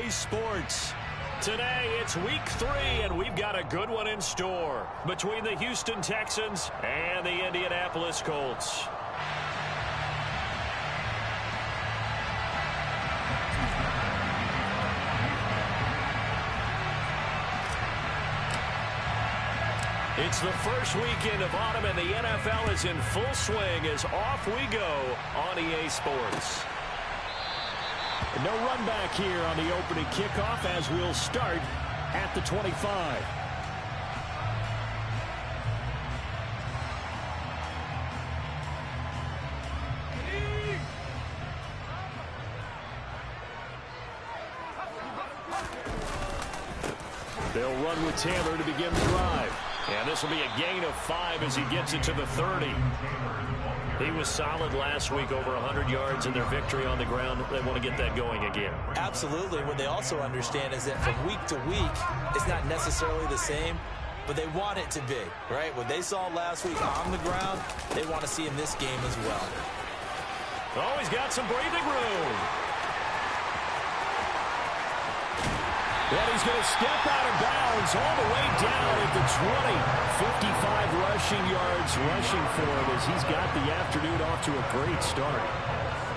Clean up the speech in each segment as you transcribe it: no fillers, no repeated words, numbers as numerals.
EA Sports. Today, it's week 3, and we've got a good one in store between the Houston Texans and the Indianapolis Colts. It's the first weekend of autumn, and the NFL is in full swing as off we go on EA Sports. No run back here on the opening kickoff as we'll start at the 25. They'll run with Taylor to begin the drive. And this will be a gain of 5 as he gets it to the 30. He was solid last week, over 100 yards in their victory on the ground. They want to get that going again. Absolutely. What they also understand is that from week to week, it's not necessarily the same, but they want it to be, right? What they saw last week on the ground, they want to see in this game as well. Oh, he's got some breathing room. And he's going to step out of bounds all the way down at the 20. 55 rushing yards rushing for him as he's got the afternoon off to a great start.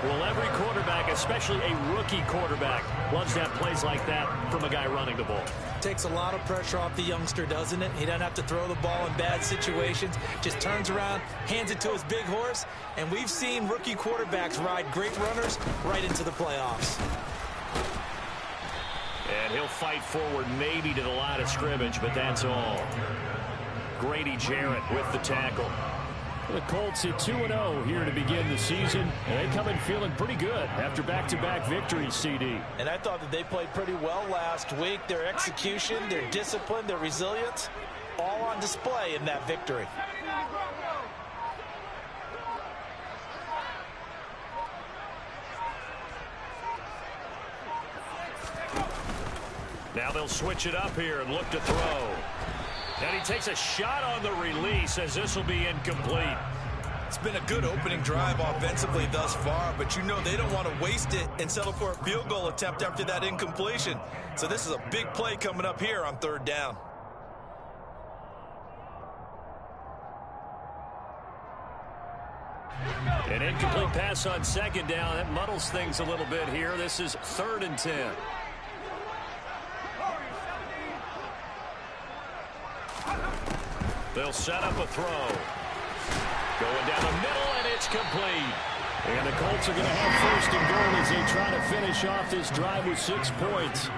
Well, every quarterback, especially a rookie quarterback, loves to have plays like that from a guy running the ball. Takes a lot of pressure off the youngster, doesn't it? He doesn't have to throw the ball in bad situations. Just turns around, hands it to his big horse. And we've seen rookie quarterbacks ride great runners right into the playoffs. And he'll fight forward maybe to the line of scrimmage, but that's all. Grady Jarrett with the tackle. The Colts at 2-0 here to begin the season. And they come in feeling pretty good after back-to-back victories, CD. And I thought that they played pretty well last week. Their execution, their discipline, their resilience, all on display in that victory. Now they'll switch it up here and look to throw. And he takes a shot on the release as this will be incomplete. It's been a good opening drive offensively thus far, but you know they don't want to waste it and settle for a field goal attempt after that incompletion. So this is a big play coming up here on 3rd down. An incomplete pass on 2nd down. That muddles things a little bit here. This is 3rd and 10. They'll set up a throw. Going down the middle, and it's complete. And the Colts are going to have 1st and goal as they try to finish off this drive with 6 points.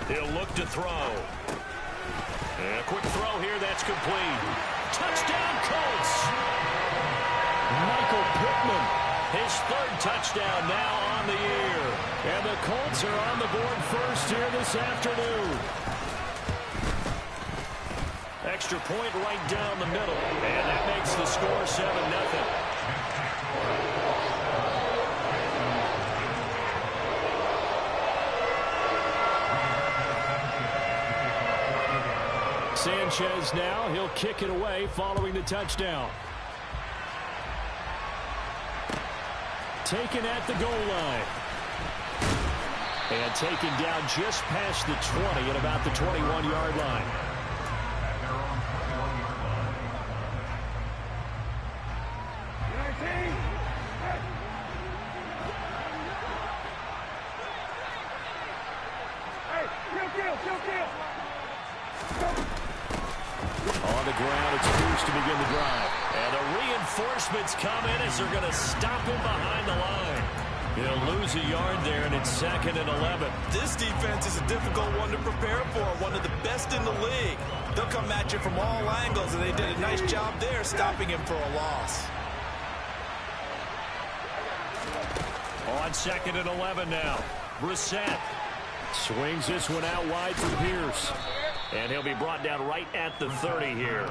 He'll look to throw. And a quick throw here, that's complete. Touchdown, Colts! Michael Pittman. His 3rd touchdown now on the year. And the Colts are on the board first here this afternoon. Extra point right down the middle. And that makes the score 7-0. Sanchez now, he'll kick it away following the touchdown. Taken at the goal line. And taken down just past the 20 at about the 21-yard line. On the ground, it's Pierce to begin the drive. And the reinforcements come in as they're going to stop him behind the line. He'll lose a yard there, and it's 2nd and 11. This defense is a difficult one to prepare for, one of the best in the league. They'll come at you from all angles, and they did a nice job there stopping him for a loss. On 2nd and 11 now. Brissett swings this one out wide for Pierce. And he'll be brought down right at the 30 here.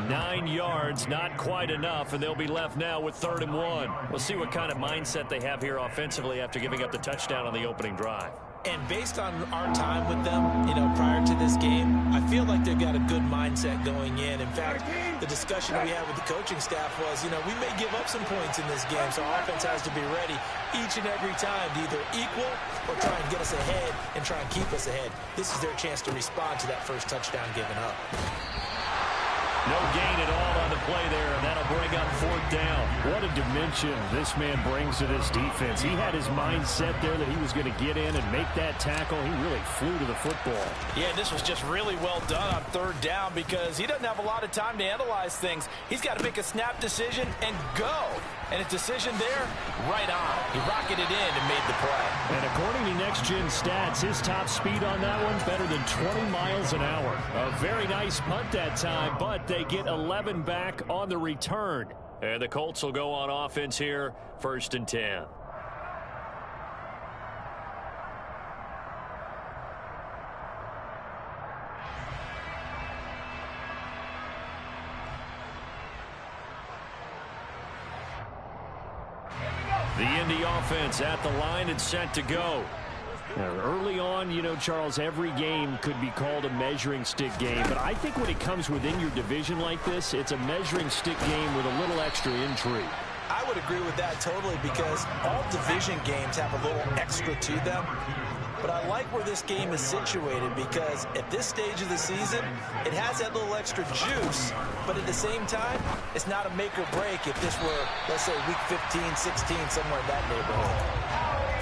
9 yards, not quite enough, and they'll be left now with 3rd and 1. We'll see what kind of mindset they have here offensively after giving up the touchdown on the opening drive. And based on our time with them, prior to this game, I feel like they've got a good mindset going in. In fact, the discussion we had with the coaching staff was, we may give up some points in this game, so our offense has to be ready each and every time to either equal or try and get us ahead and try and keep us ahead. This is their chance to respond to that first touchdown given up. No gain at all on the play there, and that'll bring up 4th down. What a dimension this man brings to this defense. He had his mindset there that he was going to get in and make that tackle. He really flew to the football. Yeah, this was just really well done on 3rd down because he doesn't have a lot of time to analyze things. He's got to make a snap decision and go. And his decision there, right on. He rocketed in and made the play. And according to Next Gen Stats, his top speed on that one, better than 20 miles an hour. A very nice punt that time, but they get 11 back on the return. And the Colts will go on offense here, 1st and 10. The Indy offense at the line and set to go. Now, early on, Charles, every game could be called a measuring stick game. But I think when it comes within your division like this, it's a measuring stick game with a little extra intrigue. I would agree with that totally because all division games have a little extra to them. But I like where this game is situated because at this stage of the season, it has that little extra juice. But at the same time, it's not a make or break if this were, let's say, week 15, 16, somewhere in that neighborhood.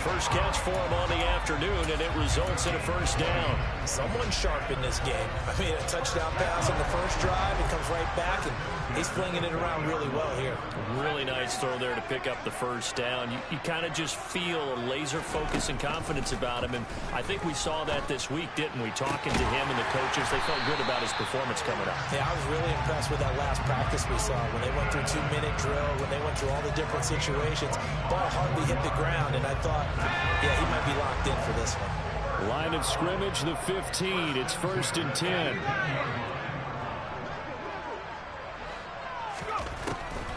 First catch for him on the afternoon, and it results in a 1st down. Someone sharp in this game. I mean, a touchdown pass on the first drive. It comes right back, and he's flinging it around really well here. Really nice throw there to pick up the 1st down. You kind of just feel a laser focus and confidence about him, and I think we saw that this week, didn't we? Talking to him and the coaches, they felt good about his performance coming up. Yeah, I was really impressed with that last practice we saw when they went through 2-minute drill, when they went through all the different situations. Ball hardly hit the ground, and I thought, yeah, he might be locked in for this one. Line of scrimmage, the 15. It's 1st and 10.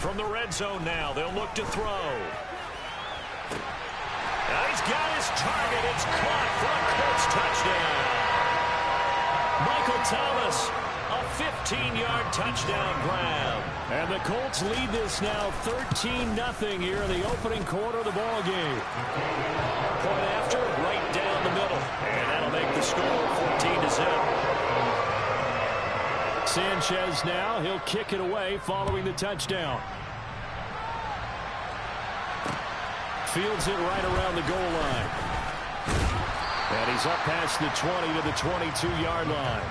From the red zone now, they'll look to throw. And he's got his target. It's caught for a Colts touchdown. Michael Thomas, a 15-yard touchdown grab. And the Colts lead this now 13-0 here in the opening quarter of the ball game. Point after, right down the middle. And that'll make the score 14-0. Sanchez now, he'll kick it away following the touchdown. Fields it right around the goal line. And he's up past the 20 to the 22-yard line.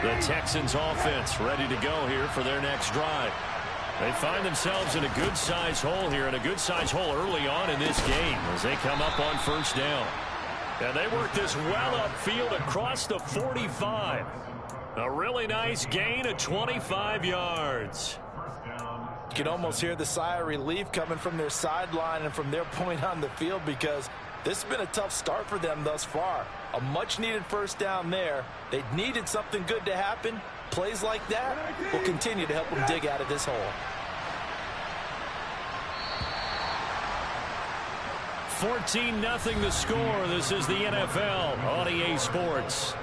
The Texans offense ready to go here for their next drive. They find themselves in a good-sized hole here, and a good-sized hole early on in this game as they come up on 1st down. And they work this well upfield across the 45. A really nice gain of 25 yards. You can almost hear the sigh of relief coming from their sideline and from their point on the field because this has been a tough start for them thus far. A much-needed 1st down there. They needed something good to happen. Plays like that will continue to help them dig out of this hole. 14-0 the score. This is the NFL on EA Sports.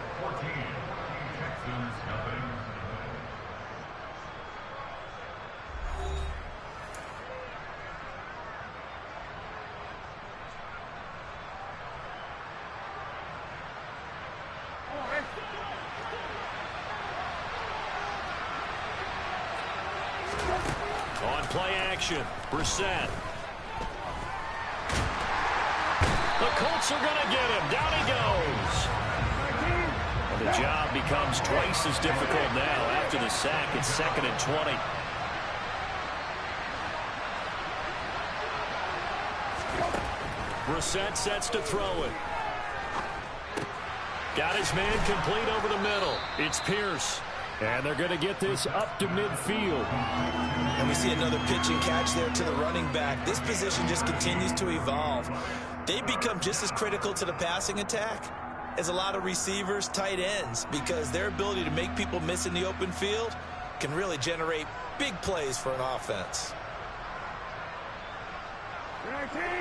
On play action, Brissett. The Colts are going to get him. Down he goes. And the job becomes twice as difficult now after the sack. It's 2nd and 20. Brissett sets to throw it. Got his man complete over the middle. It's Pierce. And they're going to get this up to midfield. And we see another pitch and catch there to the running back. This position just continues to evolve. They become just as critical to the passing attack as a lot of receivers, tight ends, because their ability to make people miss in the open field can really generate big plays for an offense.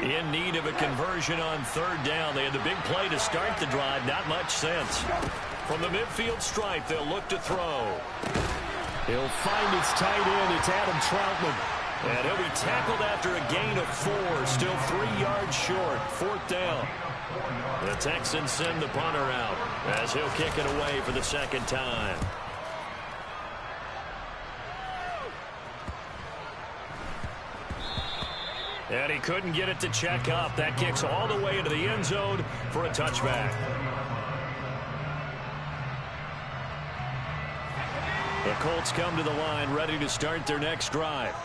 In need of a conversion on third down. They had the big play to start the drive. Not much sense. From the midfield stripe, they'll look to throw. He'll find his tight end. It's Adam Troutman. And he'll be tackled after a gain of 4. Still 3 yards short. Fourth down. The Texans send the punter out as he'll kick it away for the second time. And he couldn't get it to check up. That kicks all the way into the end zone for a touchback. The Colts come to the line ready to start their next drive.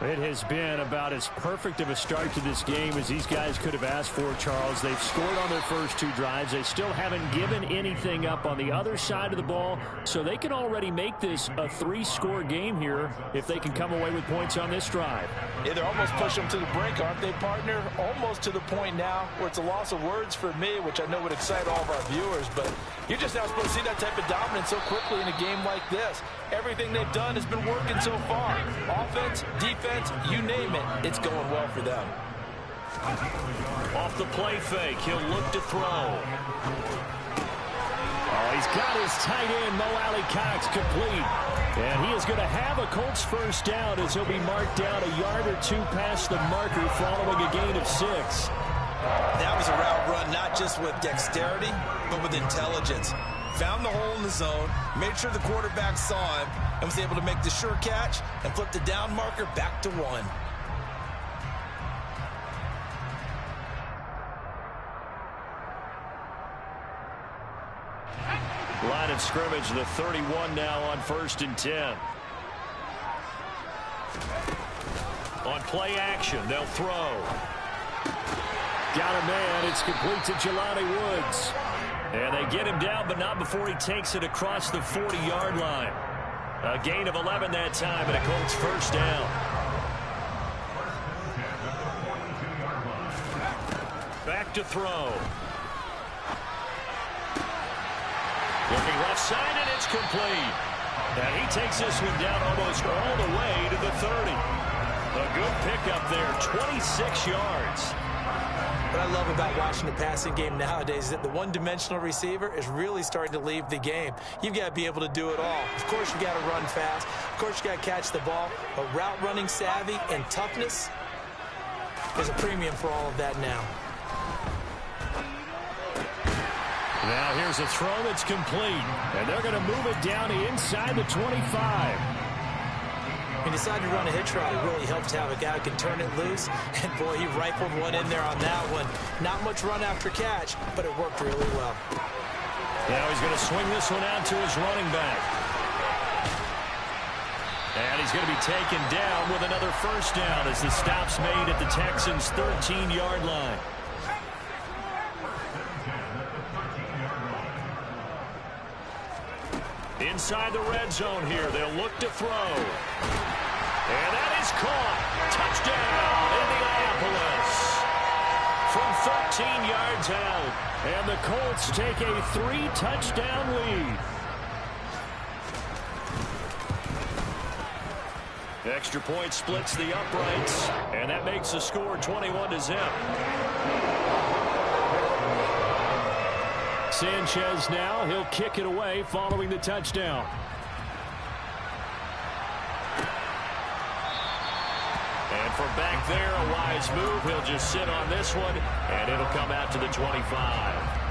It has been about as perfect of a start to this game as these guys could have asked for, Charles. They've scored on their first 2 drives. They still haven't given anything up on the other side of the ball, so they can already make this a 3-score game here if they can come away with points on this drive. Yeah, they're almost pushing them to the brink, aren't they, partner? Almost to the point now where it's a loss of words for me, which I know would excite all of our viewers, but you're just not supposed to see that type of dominance so quickly in a game like this. Everything they've done has been working so far. Offense, defense, you name it, it's going well for them. Off the play fake, he'll look to throw. Oh, he's got his tight end, Mo Alley-Cox, complete. And he is going to have a Colts first down as he'll be marked down a yard or 2 past the marker following a gain of 6. That was a route run not just with dexterity, but with intelligence. Found the hole in the zone, made sure the quarterback saw him, and was able to make the sure catch and flip the down marker back to 1. Line of scrimmage, the 31 now on 1st and 10. On play action, they'll throw. Got a man. It's complete to Jelani Woods. And they get him down, but not before he takes it across the 40-yard line. A gain of 11 that time, and a Colts first down. Back to throw. Looking left side, and it's complete. And he takes this one down almost all the way to the 30. A good pickup there, 26 yards. What I love about watching the passing game nowadays is that the one-dimensional receiver is really starting to leave the game. You've got to be able to do it all. Of course, you got to run fast. Of course, you got to catch the ball. But route running savvy and toughness, there's a premium for all of that now. Now here's a throw that's complete. And they're going to move it down inside the 25. He decided to run a hitch route. It really helps to have a guy who can turn it loose. And, boy, he rifled one in there on that one. Not much run after catch, but it worked really well. Now he's going to swing this one out to his running back. And he's going to be taken down with another first down as the stop's made at the Texans' 13-yard line. Inside the red zone here, they'll look to throw. And that is caught. Touchdown, Indianapolis. From 13 yards out. And the Colts take a 3-touchdown lead. Extra point splits the uprights, and that makes the score 21-0. Sanchez now, he'll kick it away following the touchdown. And from back there, a wise move. He'll just sit on this one, and it'll come out to the 25.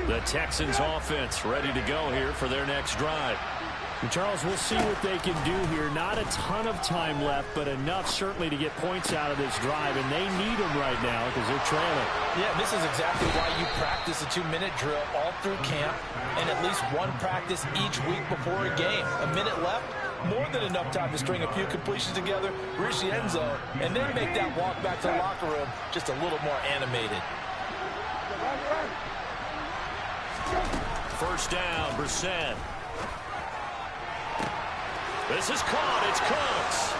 The Texans offense ready to go here for their next drive. And Charles, we'll see what they can do here. Not a ton of time left, but enough certainly to get points out of this drive, and they need them right now because they're trailing. Yeah, this is exactly why you practice a 2-minute drill all through camp and at least one practice each week before a game. A minute left, more than enough time to string a few completions together, reach the end zone, and then make that walk back to the locker room just a little more animated. First down, Brissett. This is caught. It's Cooks.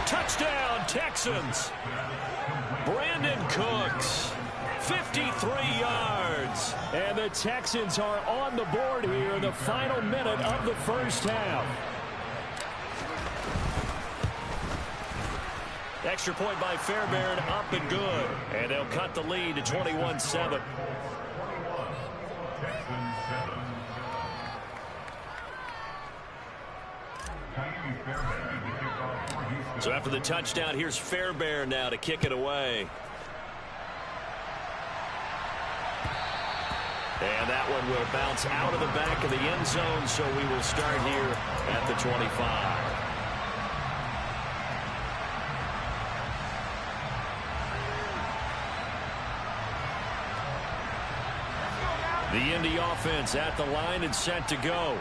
Touchdown, Texans. Brandon Cooks, 53 yards. And the Texans are on the board here in the final minute of the first half. Extra point by Fairbairn, up and good. And they'll cut the lead to 21-7. So after the touchdown, here's Fairbairn now to kick it away. And that one will bounce out of the back of the end zone, so we will start here at the 25. The Indy offense at the line and set to go.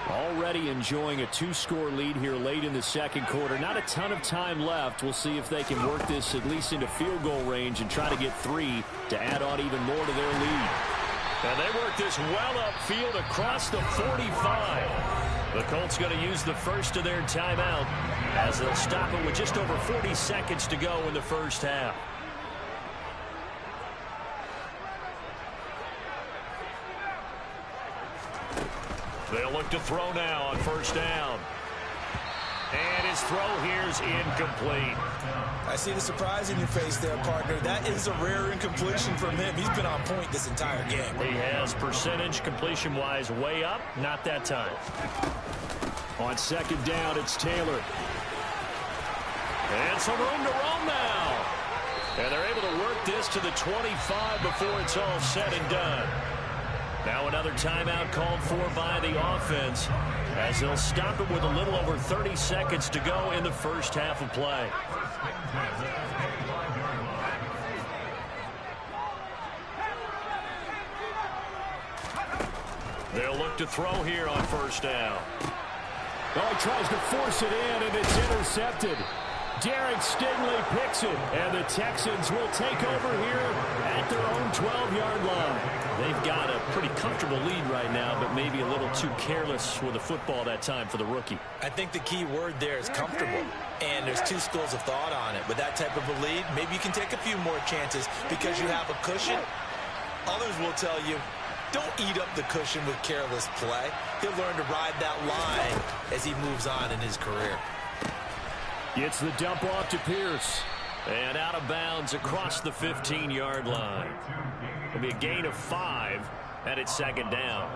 Already enjoying a 2-score lead here late in the second quarter. Not a ton of time left. We'll see if they can work this at least into field goal range and try to get 3 to add on even more to their lead. And they work this well upfield across the 45. The Colts going to use the first of their timeout as they'll stop it with just over 40 seconds to go in the first half. They'll look to throw now on first down. And his throw here's incomplete. I see the surprise in your face there, partner. That is a rare incompletion from him. He's been on point this entire game. He has percentage completion-wise way up. Not that time. On second down, it's Taylor. And some room to roam now. And they're able to work this to the 25 before it's all said and done. Now another timeout called for by the offense as they'll stop it with a little over 30 seconds to go in the first half of play. They'll look to throw here on first down. Oh, he tries to force it in, and it's intercepted. Derek Stingley picks it, and the Texans will take over here at their own 12-yard line. They've got a pretty comfortable lead right now, but maybe a little too careless with the football that time for the rookie. I think the key word there is comfortable, and there's two schools of thought on it. With that type of a lead, maybe you can take a few more chances because you have a cushion. Others will tell you, don't eat up the cushion with careless play. He'll learn to ride that line as he moves on in his career. Gets the dump off to Pierce. And out of bounds across the 15-yard line. It'll be a gain of 5, and it's second down.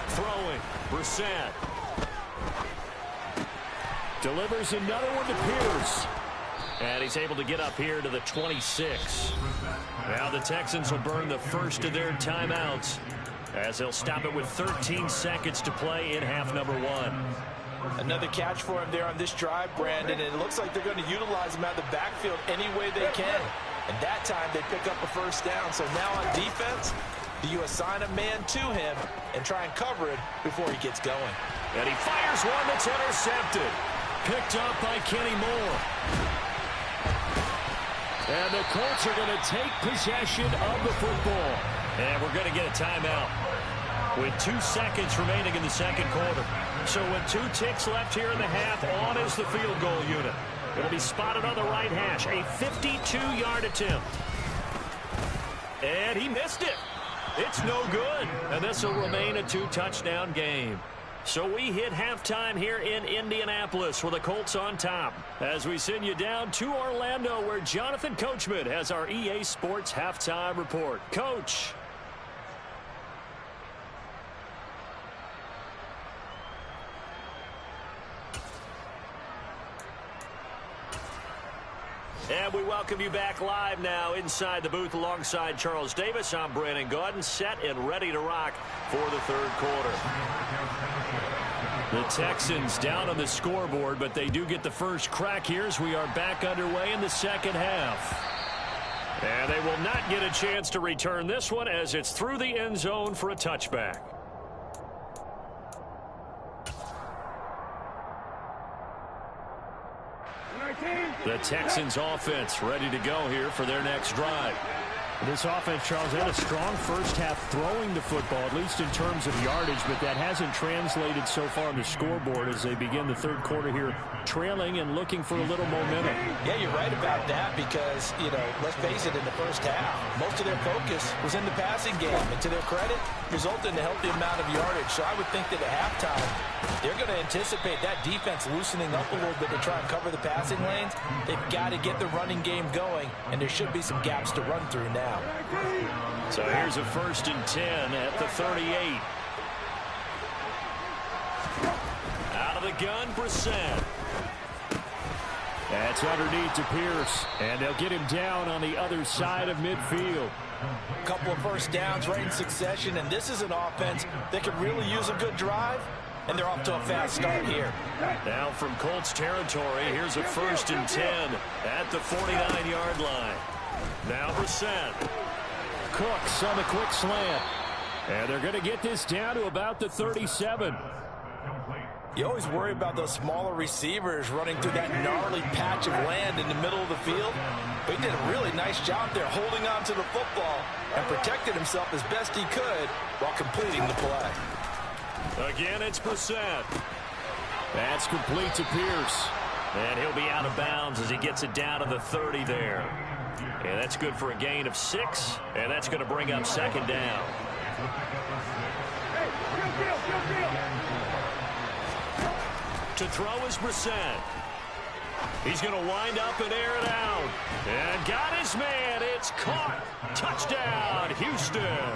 Throwing, Brissett. Delivers another one to Pierce. And he's able to get up here to the 26. Now the Texans will burn the first of their timeouts as they'll stop it with 13 seconds to play in half number 1. Another catch for him there on this drive, Brandon, and it looks like they're going to utilize him out of the backfield any way they can. And that time they pick up a first down. So now on defense, do you assign a man to him and try and cover it before he gets going? And he fires one that's intercepted. Picked up by Kenny Moore. And the Colts are going to take possession of the football. And we're going to get a timeout with 2 seconds remaining in the second quarter. So with 2 ticks left here in the half, on is the field goal unit. It'll be spotted on the right hash. A 52-yard attempt. And he missed it. It's no good. And this will remain a 2-touchdown game. So we hit halftime here in Indianapolis with the Colts on top as we send you down to Orlando where Jonathan Coachman has our EA Sports halftime report. Coach. And we welcome you back live now inside the booth alongside Charles Davis. I'm Brandon Gaudin, set and ready to rock for the third quarter. The Texans down on the scoreboard, but they do get the first crack here as we are back underway in the second half. And they will not get a chance to return this one as it's through the end zone for a touchback. The Texans offense ready to go here for their next drive. This offense, Charles, had a strong first half throwing the football, at least in terms of yardage, but that hasn't translated so far on the scoreboard as they begin the third quarter here, trailing and looking for a little momentum. Yeah, you're right about that because, let's face it, in the first half, most of their focus was in the passing game. And to their credit, resulted in a healthy amount of yardage. So I would think that at halftime, they're going to anticipate that defense loosening up a little bit to try and cover the passing lanes. They've got to get the running game going, and there should be some gaps to run through now. So here's a 1st and 10 at the 38. Out of the gun, Brissett. That's underneath to Pierce, and they'll get him down on the other side of midfield. A couple of first downs right in succession, and this is an offense that could really use a good drive, and they're off to a fast start here. Now from Colts territory, here's a 1st and 10 at the 49-yard line. Now Brissett. Cooks on the quick slant. And they're going to get this down to about the 37. You always worry about those smaller receivers running through that gnarly patch of land in the middle of the field. But he did a really nice job there holding on to the football and protected himself as best he could while completing the play. Again, it's Brissett. That's complete to Pierce. And he'll be out of bounds as he gets it down to the 30 there. And that's good for a gain of 6. And that's going to bring up 2nd down. To throw is Brissett. He's going to wind up and air it out. And got his man. It's caught. Touchdown, Houston.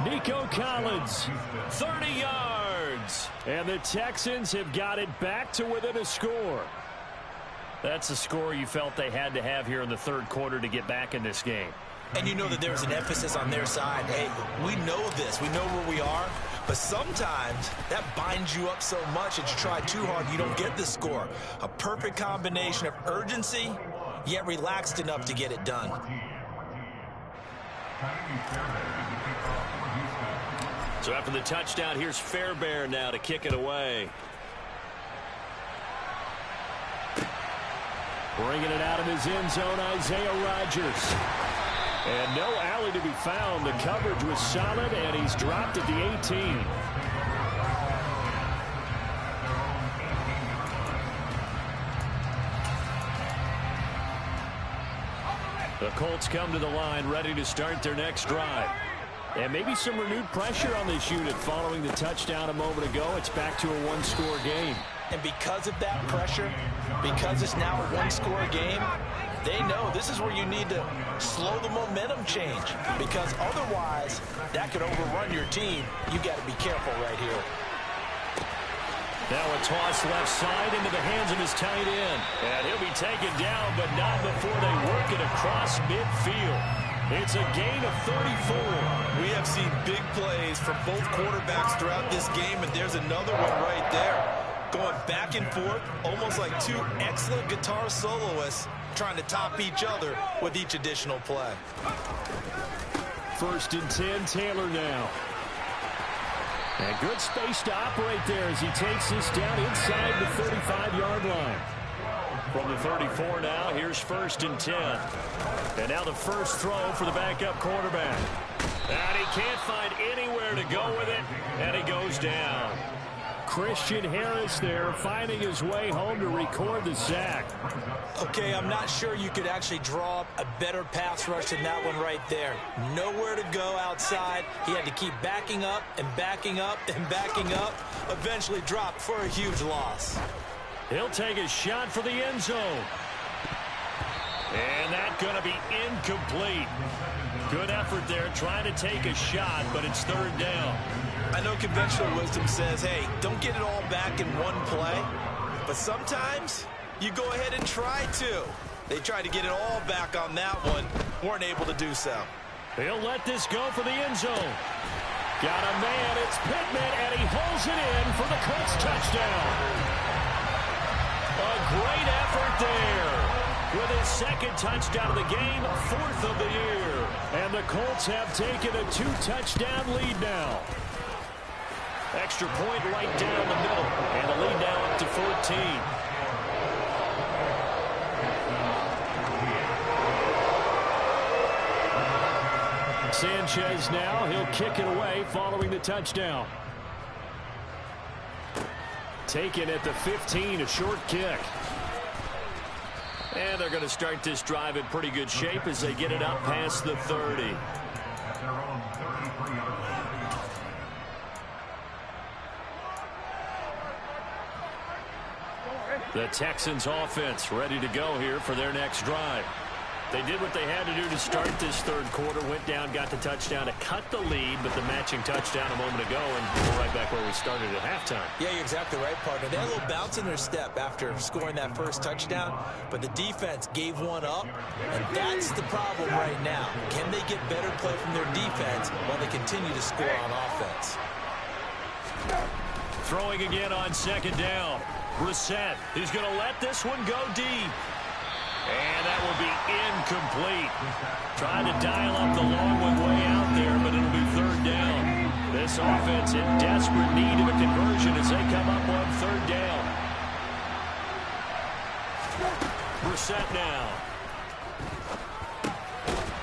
Nico Collins. 30 yards. And the Texans have got it back to within a score. That's the score you felt they had to have here in the third quarter to get back in this game. And you know that there's an emphasis on their side. Hey, we know this. We know where we are. But sometimes that binds you up so much that you try too hard, you don't get the score. A perfect combination of urgency, yet relaxed enough to get it done. So after the touchdown, here's Fairbairn now to kick it away. Bringing it out of his end zone, Isaiah Rodgers. And no alley to be found. The coverage was solid, and he's dropped at the 18. The Colts come to the line, ready to start their next drive. And maybe some renewed pressure on this unit following the touchdown a moment ago. It's back to a one-score game. And because of that pressure, because it's now a one-score game, they know this is where you need to slow the momentum change, because otherwise that could overrun your team. You got to be careful right here. Now a toss left side into the hands of his tight end. And he'll be taken down, but not before they work it across midfield. It's a gain of 34. We have seen big plays from both quarterbacks throughout this game, and there's another one right there. Going back and forth, almost like two excellent guitar soloists trying to top each other with each additional play. 1st and 10, Taylor now. And good space to operate there as he takes this down inside the 35-yard line. From the 34 now, here's 1st and 10. And now the first throw for the backup quarterback. And he can't find anywhere to go with it, and he goes down. Christian Harris there finding his way home to record the sack. Okay, I'm not sure you could actually draw up a better pass rush than that one right there. Nowhere to go outside. He had to keep backing up and backing up and backing up. Eventually dropped for a huge loss. He'll take a shot for the end zone. And that's going to be incomplete. Good effort there trying to take a shot, but it's 3rd down. I know conventional wisdom says, hey, don't get it all back in one play. But sometimes you go ahead and try to. They tried to get it all back on that one. Weren't able to do so. He'll let this go for the end zone. Got a man. It's Pittman, and he holds it in for the Colts touchdown. A great effort there. With his second touchdown of the game, 4th of the year. And the Colts have taken a 2-touchdown lead now. Extra point right down the middle. And the lead now up to 14. Sanchez now, he'll kick it away following the touchdown. Taken at the 15, a short kick. And they're going to start this drive in pretty good shape as they get it up past the 30. The Texans offense ready to go here for their next drive. They did what they had to do to start this third quarter, went down, got the touchdown to cut the lead, but the matching touchdown a moment ago, and we're right back where we started at halftime. Yeah, you're exactly right, partner. They had a little bounce in their step after scoring that first touchdown, but the defense gave one up, and that's the problem right now. Can they get better play from their defense while they continue to score on offense? Throwing again on second down. Brissett, he's going to let this one go deep. And that will be incomplete. Trying to dial up the long one way out there, but it'll be third down. This offense in desperate need of a conversion as they come up on third down. Brissett now.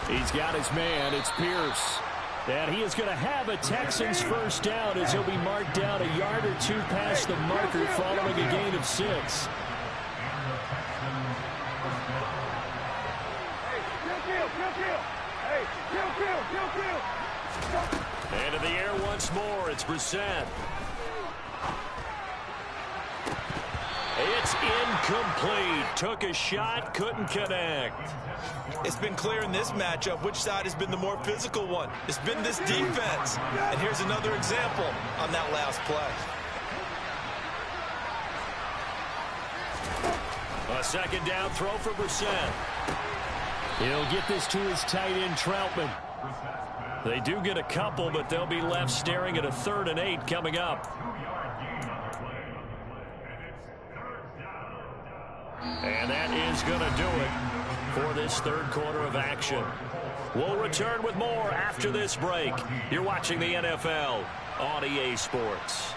He's got his man. It's Pierce. And he is going to have a Texans first down as he'll be marked down a yard or two past the marker following a gain of 6. And in the air once more, it's Brissett. It's incomplete. Took a shot, couldn't connect. It's been clear in this matchup which side has been the more physical one. It's been this defense. And here's another example on that last play. A second down throw for Brissett. He'll get this to his tight end, Troutman. They do get a couple, but they'll be left staring at a 3rd and 8 coming up. And that is going to do it for this third quarter of action. We'll return with more after this break. You're watching the NFL on EA Sports.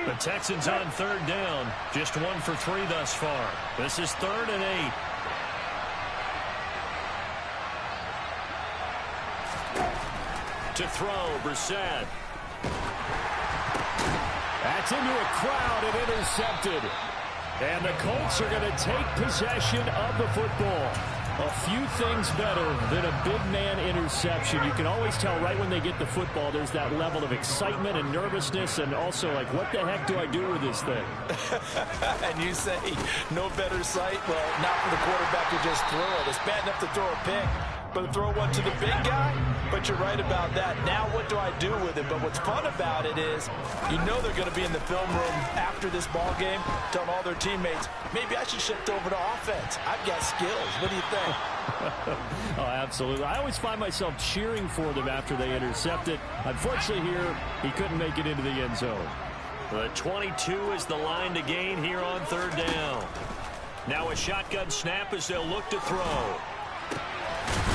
The Texans on third down. Just 1 for 3 thus far. This is 3rd and 8. To throw, Brissett. That's into a crowd and intercepted. And the Colts are going to take possession of the football. A few things better than a big man interception. You can always tell right when they get the football, there's that level of excitement and nervousness, and also like, what the heck do I do with this thing? And you say no better sight? Well, not for the quarterback to just throw it. It's bad enough to throw a pick, but to throw one to the big guy? But you're right about that. Now what do I do with it? But what's fun about it is you know they're going to be in the film room after this ball game telling all their teammates, maybe I should shift over to offense. I've got skills. What do you think? Oh, absolutely. I always find myself cheering for them after they intercept it. Unfortunately here, he couldn't make it into the end zone. The 22 is the line to gain here on third down. Now a shotgun snap as they'll look to throw.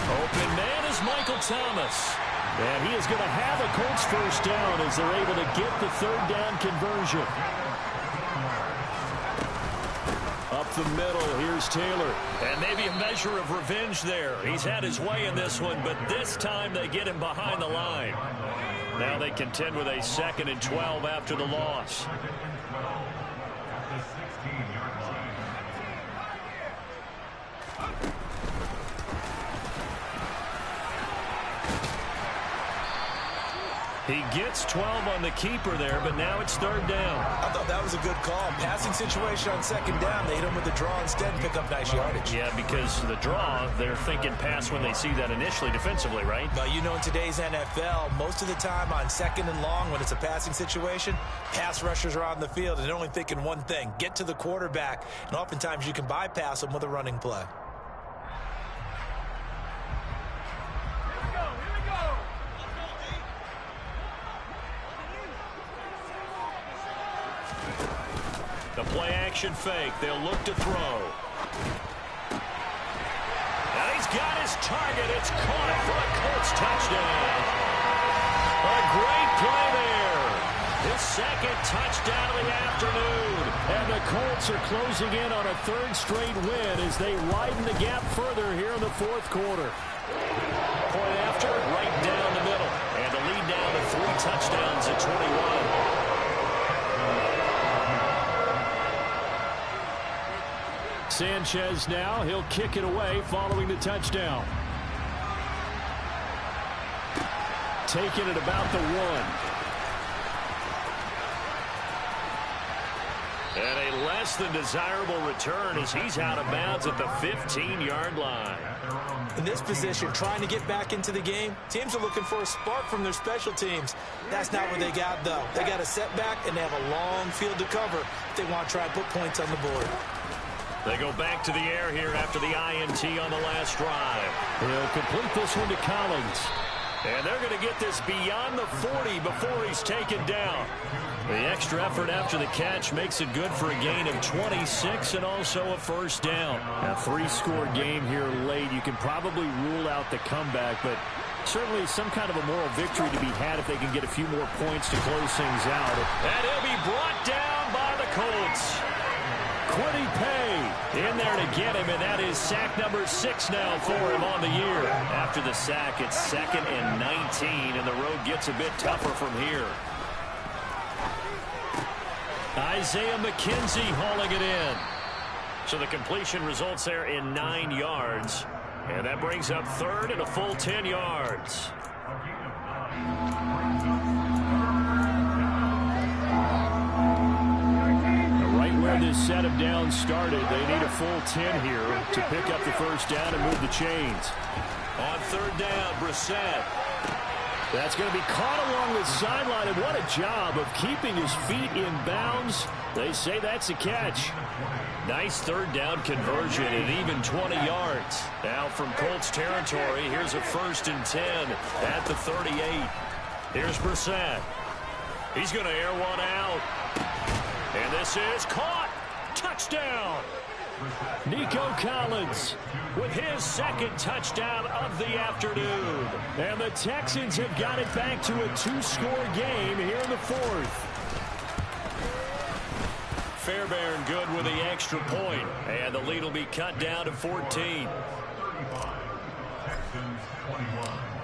Open man is Michael Thomas. And he is going to have a Colts first down as they're able to get the third down conversion. Up the middle, here's Taylor. And maybe a measure of revenge there. He's had his way in this one, but this time they get him behind the line. Now they contend with a 2nd and 12 after the loss. He gets 12 on the keeper there, but now it's third down. I thought that was a good call. Passing situation on second down. They hit him with the draw instead and pick up nice yardage. Yeah, because the draw, they're thinking pass when they see that initially defensively, right? But you know, in today's NFL, most of the time on second and long when it's a passing situation, pass rushers are on the field and they're only thinking one thing, get to the quarterback. And oftentimes you can bypass them with a running play. The play-action fake. They'll look to throw. And he's got his target. It's caught for a Colts touchdown. A great play there. His second touchdown of the afternoon. And the Colts are closing in on a third straight win as they widen the gap further here in the fourth quarter. Point after, right down the middle. And the lead down to 3 touchdowns at 21. Sanchez now, he'll kick it away following the touchdown. Taking it about the 1. And a less than desirable return as he's out of bounds at the 15-yard line. In this position, trying to get back into the game, teams are looking for a spark from their special teams. That's not what they got, though. They got a setback, and they have a long field to cover if they want to try and put points on the board. They go back to the air here after the INT on the last drive. He'll complete this one to Collins. And they're going to get this beyond the 40 before he's taken down. The extra effort after the catch makes it good for a gain of 26 and also a first down. A 3-score game here late. You can probably rule out the comeback, but certainly some kind of a moral victory to be had if they can get a few more points to close things out. And he'll be brought down by the Colts. Quiddy Pay in there to get him, and that is sack number 6 now for him on the year. After the sack, it's 2nd and 19, and the road gets a bit tougher from here. Isaiah McKenzie hauling it in. So the completion results there in 9 yards, and that brings up third and a full 10 yards. Where this set of downs started, they need a full 10 here to pick up the first down and move the chains. On third down, Brissett. That's going to be caught along the sideline, and what a job of keeping his feet in bounds. They say that's a catch. Nice third down conversion and even 20 yards. Now from Colts territory, here's a 1st and 10 at the 38. Here's Brissett. He's going to air one out. And this is caught. Touchdown. Nico Collins with his 2nd touchdown of the afternoon. And the Texans have got it back to a 2-score game here in the 4th. Fairbairn good with the extra point. And the lead will be cut down to 14.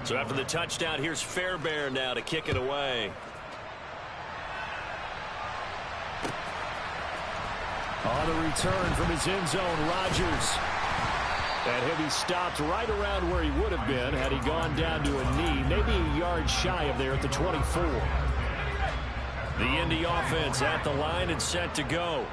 So after the touchdown, here's Fairbairn now to kick it away. On the return from his end zone, Rodgers. And he'll be stopped right around where he would have been had he gone down to a knee, maybe a yard shy of there at the 24. The Indy offense at the line and set to go.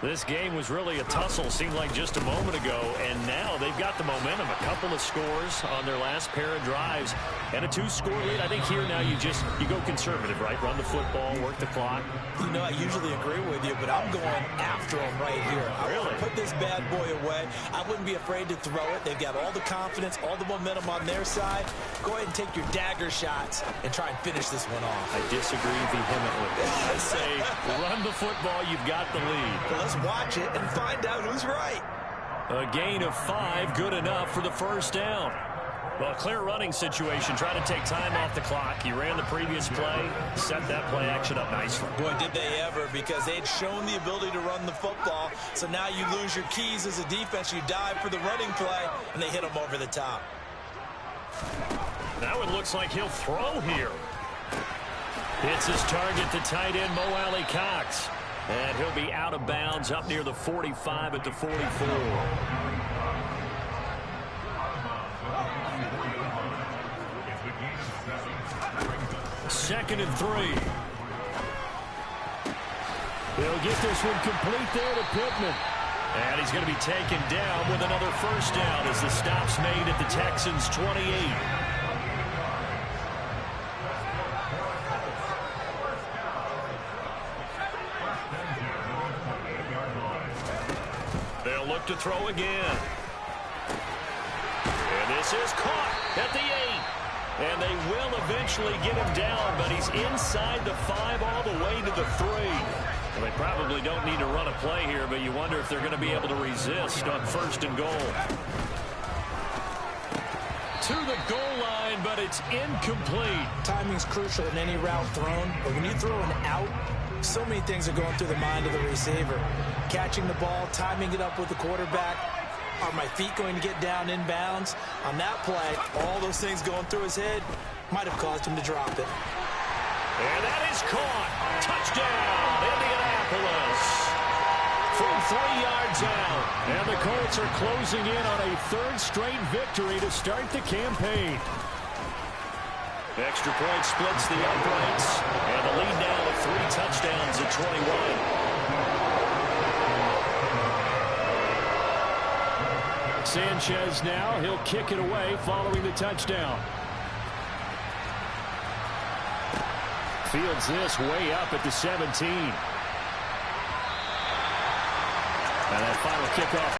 This game was really a tussle, seemed like just a moment ago, and now they've got the momentum. A couple of scores on their last pair of drives, and a 2-score lead. I think here now you go conservative, right? Run the football, work the clock. You know, I usually agree with you, but I'm going after them right here. I want to put this bad boy away. I wouldn't be afraid to throw it. They've got all the confidence, all the momentum on their side. Go ahead and take your dagger shots and try and finish this one off. I disagree vehemently. I say run the football, you've got the lead. Well, let's watch it and find out who's right. A gain of 5, good enough for the first down. Well, clear running situation, trying to take time off the clock. You ran the previous play, set that play action up nicely. Boy, did they ever, because they had shown the ability to run the football. So now you lose your keys as a defense. You dive for the running play, and they hit them over the top. Now it looks like he'll throw here. Hits his target, the tight end, Mo Alley Cox. And he'll be out of bounds up near the 45 at the 44. 2nd and 3. They'll get this one complete there to Pittman. And he's going to be taken down with another first down as the stop's made at the Texans' 28. They'll look to throw again. And this is caught at the 8. And they will eventually get him down, but he's inside the 5 all the way to the 3. Well, they probably don't need to run a play here, but you wonder if they're going to be able to resist on 1st and goal. To the goal line, but it's incomplete. Timing's crucial in any route thrown, but when you throw an out, so many things are going through the mind of the receiver. Catching the ball, timing it up with the quarterback. Are my feet going to get down in bounds? On that play, all those things going through his head might have caused him to drop it. And that is caught. Touchdown, Indianapolis. From 3 yards out. And the Colts are closing in on a 3rd straight victory to start the campaign. Extra point splits the uprights. And the lead now to 3 touchdowns at 21. Sanchez now, he'll kick it away following the touchdown. Fields this way up at the 17. And that final kickoff